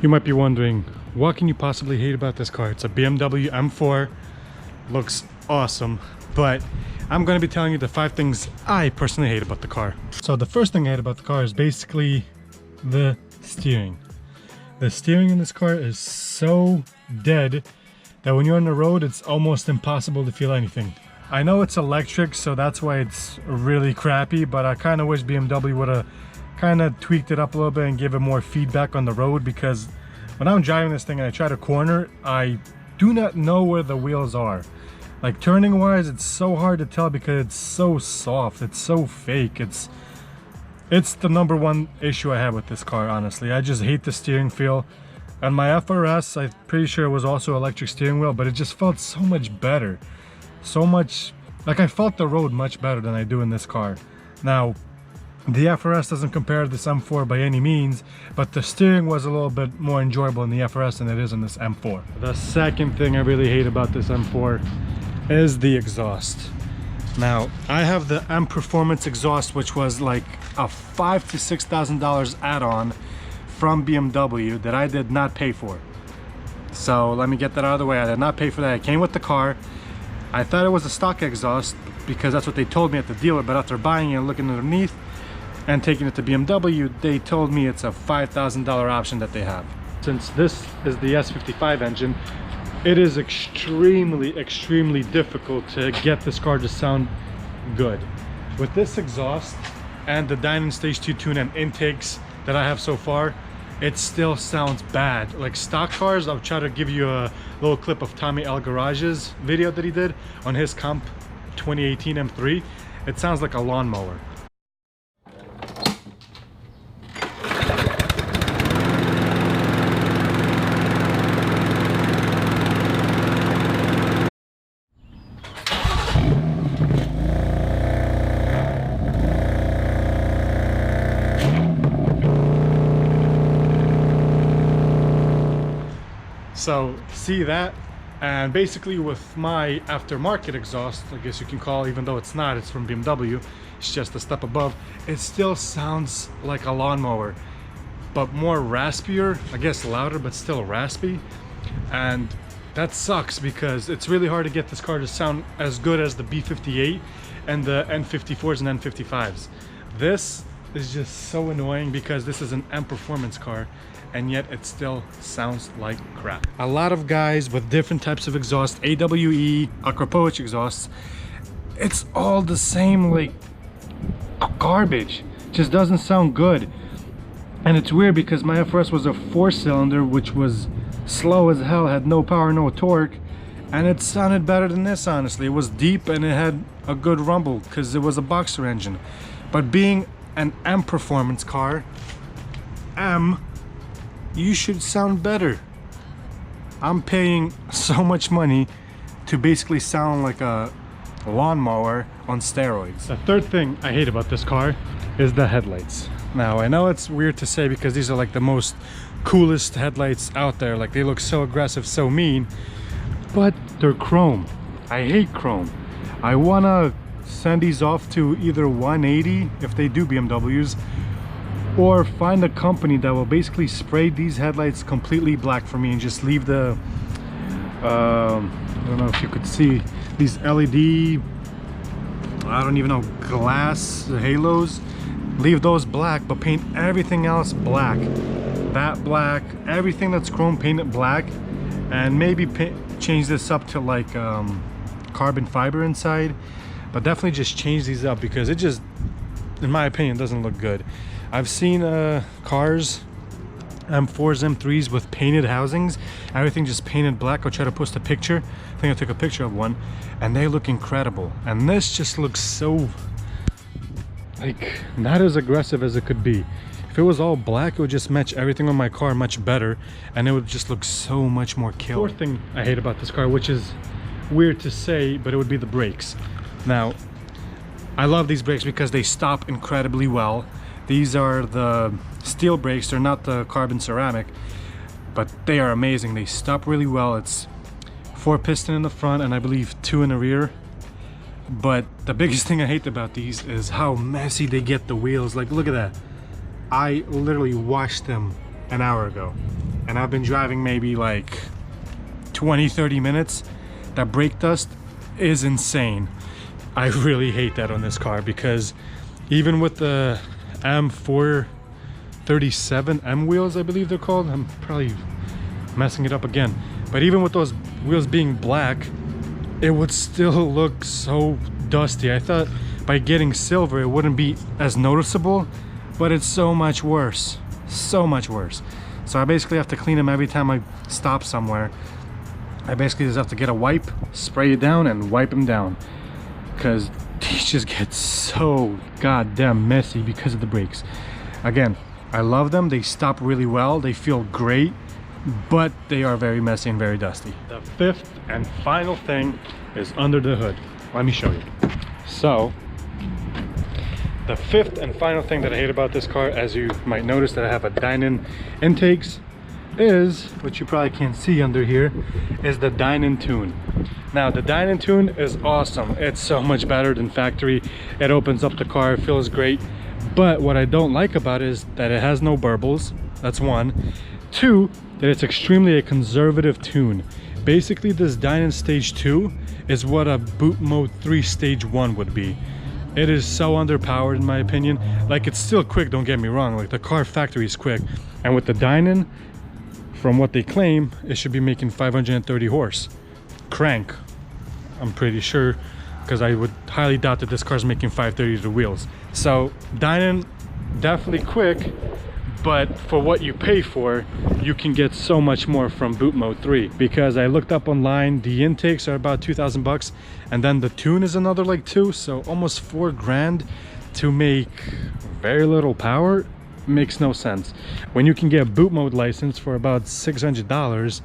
You might be wondering, what can you possibly hate about this car? It's a BMW M4, looks awesome, but I'm going to be telling you the 5 things I personally hate about the car. So the first thing I hate about the car is basically the steering. The steering in this car is so dead that when you're on the road, it's almost impossible to feel anything. I know it's electric, so that's why it's really crappy, but I kind of wish BMW would have kind of tweaked it up a little bit and give it more feedback on the road, because when I'm driving this thing and I try to corner, I do not know where the wheels are. Like turning wise, it's so hard to tell because it's so soft, it's so fake. It's the number one issue I have with this car, honestly. I just hate the steering feel. And my FRS, I'm pretty sure it was also electric steering wheel, but it just felt so much better. So much, like I felt the road much better than I do in this car. Now, the FRS doesn't compare to this M4 by any means, but the steering was a little bit more enjoyable in the FRS than it is in this M4. The second thing I really hate about this M4 is the exhaust. Now, I have the M Performance exhaust, which was like a $5,000 to $6,000 add-on from BMW that I did not pay for. So let me get that out of the way. I did not pay for that. It came with the car. I thought it was a stock exhaust because that's what they told me at the dealer, but after buying it and looking underneath and taking it to BMW, they told me it's a $5,000 option that they have. Since this is the S55 engine, it is extremely difficult to get this car to sound good. With this exhaust and the Dynon Stage 2 tune and intakes that I have so far, it still sounds bad. Like stock cars, I'll try to give you a little clip of Tommy L. Garage's video that he did on his Comp 2018 M3. It sounds like a lawnmower. So see that, and basically with my aftermarket exhaust, I guess you can call, even though it's not, it's from BMW, it's just a step above, it still sounds like a lawnmower, but more raspier, I guess louder, but still raspy. And that sucks because it's really hard to get this car to sound as good as the B58 and the N54s and N55s. This is just so annoying because this is an M Performance car, and yet it still sounds like crap. A lot of guys with different types of exhaust, AWE, Akrapovic exhausts, it's all the same, like garbage. Just doesn't sound good. And it's weird because my FRS was a 4-cylinder, which was slow as hell, had no power, no torque, and it sounded better than this, honestly. It was deep and it had a good rumble because it was a boxer engine. But being an M Performance car, you should sound better. I'm paying so much money to basically sound like a lawnmower on steroids. The third thing I hate about this car is the headlights. Now, I know it's weird to say because these are like the most coolest headlights out there. Like they look so aggressive, so mean, but they're chrome. I hate chrome. I wanna send these off to either 180 if they do BMWs, or find a company that will basically spray these headlights completely black for me and just leave the I don't know if you could see these LED, I don't even know, glass halos, leave those black but paint everything else black. That black, everything that's chrome, paint it black, and maybe change this up to like carbon fiber inside, but definitely just change these up because it just, in my opinion, doesn't look good. I've seen cars, M4s, M3s with painted housings, everything just painted black. I'll try to post a picture. I think I took a picture of one, and they look incredible. And this just looks so, like, not as aggressive as it could be. If it was all black, it would just match everything on my car much better, and it would just look so much more killer. Fourth thing I hate about this car, which is weird to say, but it would be the brakes. Now, I love these brakes because they stop incredibly well. These are the steel brakes, they're not the carbon ceramic, but they are amazing. They stop really well. It's 4 piston in the front and I believe 2 in the rear. But the biggest thing I hate about these is how messy they get the wheels. Like, look at that. I literally washed them an hour ago and I've been driving maybe like 20-30 minutes, that brake dust is insane. I really hate that on this car, because even with the M4 37M wheels, I believe they're called, I'm probably messing it up again, but even with those wheels being black, it would still look so dusty. I thought by getting silver it wouldn't be as noticeable, but it's so much worse, so much worse. So I basically have to clean them every time I stop somewhere. I basically just have to get a wipe, spray it down, and wipe them down, because these just get so goddamn messy because of the brakes. Again, I love them, they stop really well, they feel great, but they are very messy and very dusty. The fifth and final thing is under the hood. Let me show you. So the fifth and final thing that I hate about this car, as you might notice that I have a Dynon intakes, is what you probably can't see under here, is the Dynon tune. Now the Dynon tune is awesome, it's so much better than factory. It opens up the car, it feels great, but what I don't like about it is that it has no burbles. That's one. Two, that it's extremely a conservative tune. Basically this Dynon stage 2 is what a boot mode 3 stage 1 would be. It is so underpowered in my opinion. Like, it's still quick, don't get me wrong, like the car factory is quick, and with the Dynon, from what they claim, it should be making 530 horse crank, I'm pretty sure, because I would highly doubt that this car's making 530 to the wheels. So Dynon, definitely quick, but for what you pay for, you can get so much more from boot mode 3, because I looked up online, the intakes are about 2,000 bucks, and then the tune is another like 2, so almost 4 grand to make very little power. Makes no sense when you can get a boot mode license for about $600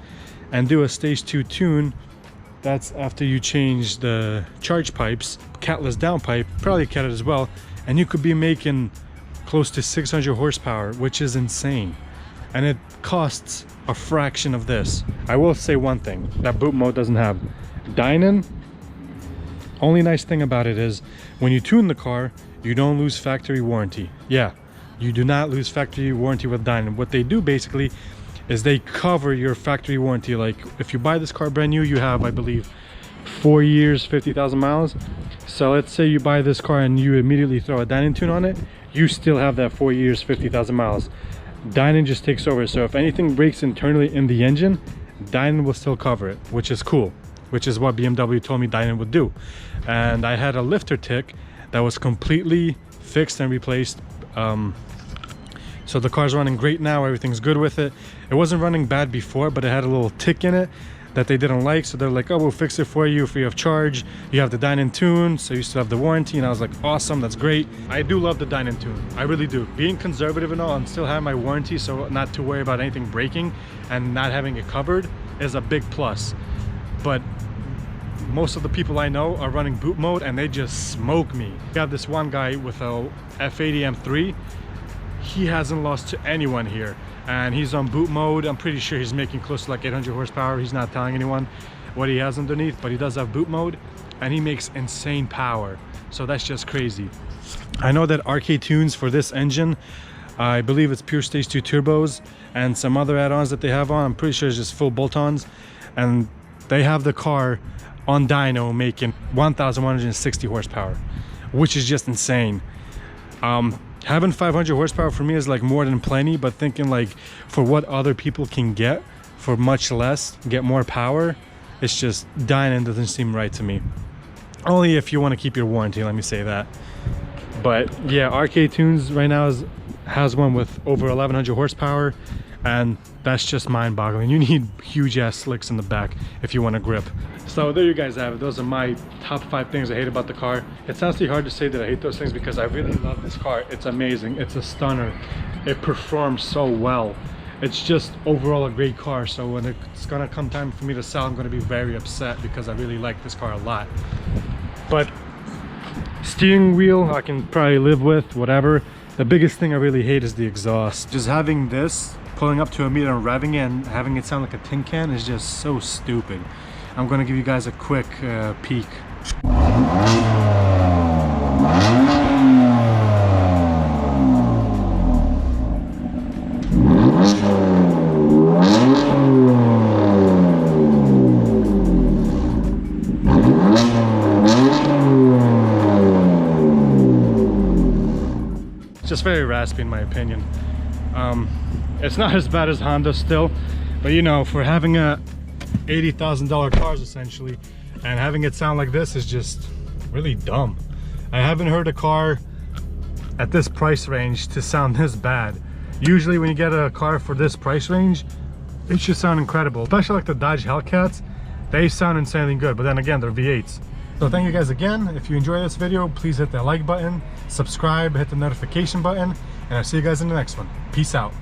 and do a stage 2 tune. That's after you change the charge pipes, catless downpipe, probably catted as well, and you could be making close to 600 horsepower, which is insane, and it costs a fraction of this. I will say one thing that boot mode doesn't have. Dynon, only nice thing about it is when you tune the car, you don't lose factory warranty. Yeah, you do not lose factory warranty with Dynon. What they do basically is they cover your factory warranty. Like if you buy this car brand new, you have, I believe, 4 years, 50,000 miles. So let's say you buy this car and you immediately throw a Dynon tune on it, you still have that 4 years, 50,000 miles. Dynon just takes over. So if anything breaks internally in the engine, Dynon will still cover it, which is cool, which is what BMW told me Dynon would do. And I had a lifter tick that was completely fixed and replaced. So the car's running great now, everything's good with it. It wasn't running bad before, but it had a little tick in it that they didn't like, so they're like, oh, we'll fix it for you free of charge. You have the Dynon tune, so you still have the warranty. And I was like, awesome, that's great. I do love the Dynon tune, I really do. Being conservative and all, and still have my warranty, so not to worry about anything breaking and not having it covered is a big plus. But most of the people I know are running boot mode and they just smoke me. We have this one guy with a F80 M3. He hasn't lost to anyone here, and he's on boot mode. I'm pretty sure he's making close to like 800 horsepower. He's not telling anyone what he has underneath, but he does have boot mode and he makes insane power. So that's just crazy. I know that RK tunes for this engine, I believe it's pure stage 2 turbos and some other add-ons that they have on. I'm pretty sure it's just full bolt-ons, and they have the car on dyno making 1,160 horsepower, which is just insane. Having 500 horsepower for me is like more than plenty, but thinking like for what other people can get for much less, get more power, it's just Dynon doesn't seem right to me. Only if you want to keep your warranty, let me say that. But yeah, RK Tunes right now has one with over 1,100 horsepower, and that's just mind-boggling. You need huge ass slicks in the back if you want to grip. So there you guys have it. Those are my top 5 things I hate about the car. It's honestly hard to say that I hate those things because I really love this car. It's amazing, it's a stunner, it performs so well. It's just overall a great car. So when it's gonna come time for me to sell, I'm gonna be very upset because I really like this car a lot. But steering wheel I can probably live with, whatever. The biggest thing I really hate is the exhaust. Just having this pulling up to a meter and revving it and having it sound like a tin can is just so stupid. I'm gonna give you guys a quick peek. very raspy in my opinion. It's not as bad as Honda still, but you know, for having a $80,000 cars essentially, and having it sound like this is just really dumb. I haven't heard a car at this price range to sound this bad. Usually when you get a car for this price range, it should sound incredible, especially like the Dodge Hellcats. They sound insanely good, but then again, they're V8s. So thank you guys again. If you enjoyed this video, please hit that like button, subscribe, hit the notification button, and I'll see you guys in the next one. Peace out.